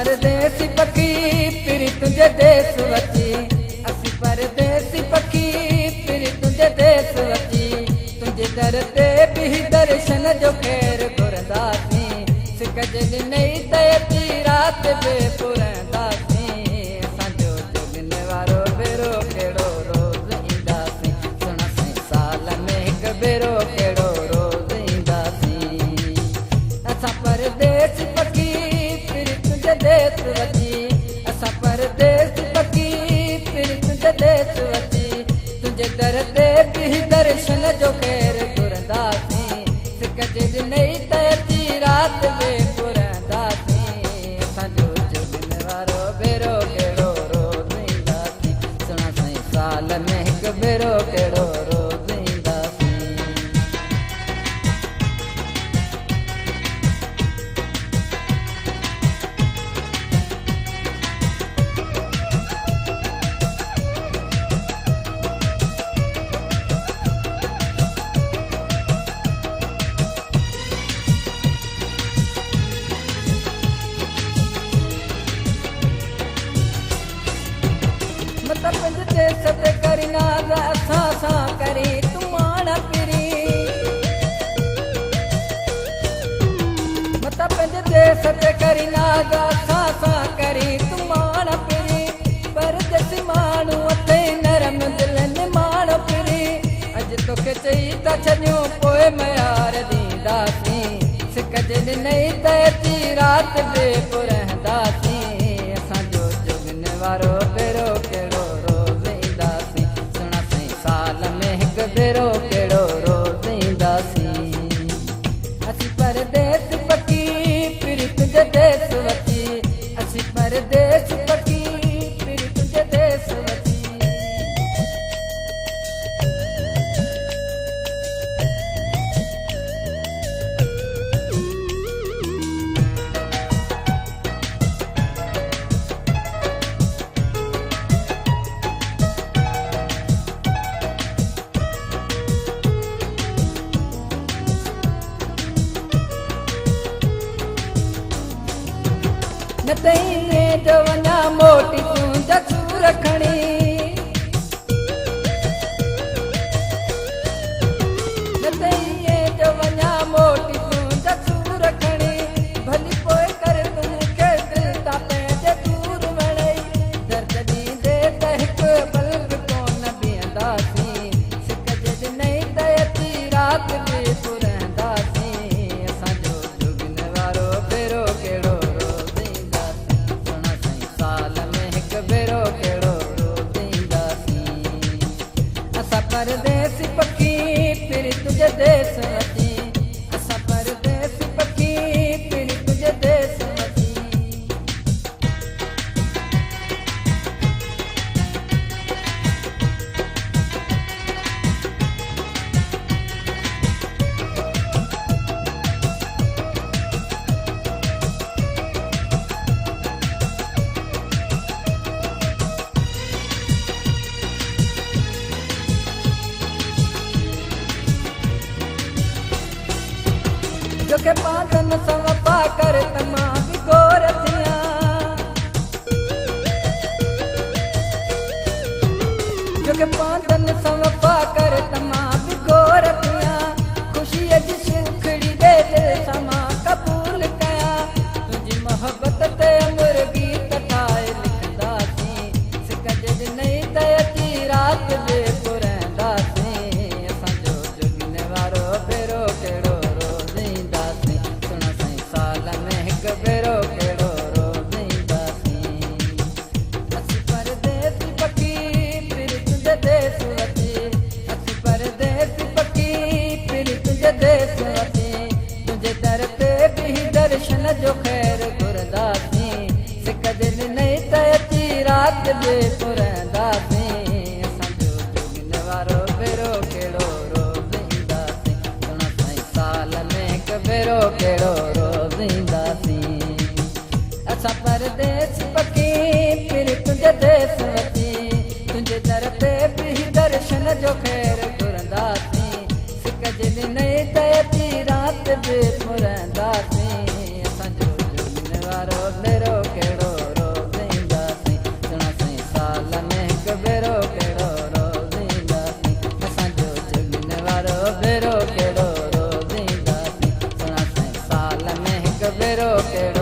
परदेसी पखी फिर तुझे देश वची असी परदेसी पखी फिर तुझे देश वची तुझे दर ते भी दर्शन जो खैर घुरंदासी सिक ॾिनई त अची राति बि पुरंदासी असांजो जुगन वारो भेरो कहिड़ो रोज़ ईंदासीं सुणासीं साल में हिकु भेरो कहिड़ो रोज़ ईंदासीं असां परदेसी पखी फिर तुझे देश वची असां परदेसी पखी फिर तुझे देश वची तुझे दर ते भी दर्शन जो खैर घुरंदासीं सिक ॾिनई त अची राति बि पुरंदासीं असांजो जुगन वारो भेरो कहिड़ो रोज़ ईंदासीं सुणासीं साल में हिकु भेरो कहिड़ो रोज़ ईंदासीं मत पंज देश ते करी नाज़ असां सां करी तूं माण पिरी मत पंज देश ते करी नाज़ असां सां करी तूं माण पिरी परदेसी माण्हू अथई नरम दिलनि माण पिरी अॼु तोखे चई था छॾियूं पोइ मयार ॾींदासीं सिक ॾिनई त अची राति बि पुरंदासीं असांजो जुगन वारो भेरो कहिड़ो रोज़ ईंदासीं सुणासीं साल में हिकु भेरो कहिड़ो रोज़ ईंदासीं असीं परदेस पखी फिर तुझे देश वची असीं परदेस पखी फिर तुझे देश वची न तईं जो वञा मोटी तूं जसूर खणी न तईं जो वञा मोटी तूं जसूर खणी भली पोइ कर तूं मूंखे दिलि तां पंहिंजे दूर वणई दर्द ॾींदे त हिकु पल बि कोन बीहंदासीं सिक ॾिनई त अची राति बि पुरंदासीं असांजो जुगन वारो भेरो कहिड़ो भेरो कहिड़ो रोज़ ईंदासीं असां परदेसी पखी फिर तुझे देश वची असां परदेसी पखी फिर तुझे देश वची जोके पांचन सां वफ़ा कर त मां बि गोर थियां जोके पांचन सां वफ़ा कर त मां बि गोर थियां ख़ुशीअ जी सुखड़ी ॾे दिलि सां मां क़बूल कयां तुंहिंजी मोहबत ते अमर गीत ठाहे लिखंदासीं सिक ॾिनई त अची राति बि पुरंदासीं असांजो जुगन वारो भेरो कहिड़ो भेरो कहिड़ो रोज़ ईंदासीं असीं परदेसी पखी फिर तुझे देश वची असीं परदेसी पखी फिर तुझे देश वची तुंहिंजे दर ते बि दर्शन जो खैर घुरंदासीं सिक ॾिनई त अची राति बि पुरंदासीं असांजो जुगन वारो भेरो कहिड़ो रोज़ ईंदासीं सुणासीं साल में हिकु भेरो कहिड़ो रोज़ ईंदासीं असां परदेसी पखी फिर तुझे देश वची तुंहिंजे दर ते बि दर्शन जो खैर घुरंदासीं सिक ॾिनई त अची राति बि पुरंदासीं असांजो जुगन वारो भेरो कहिड़ो कहिड़ो कहिड़ो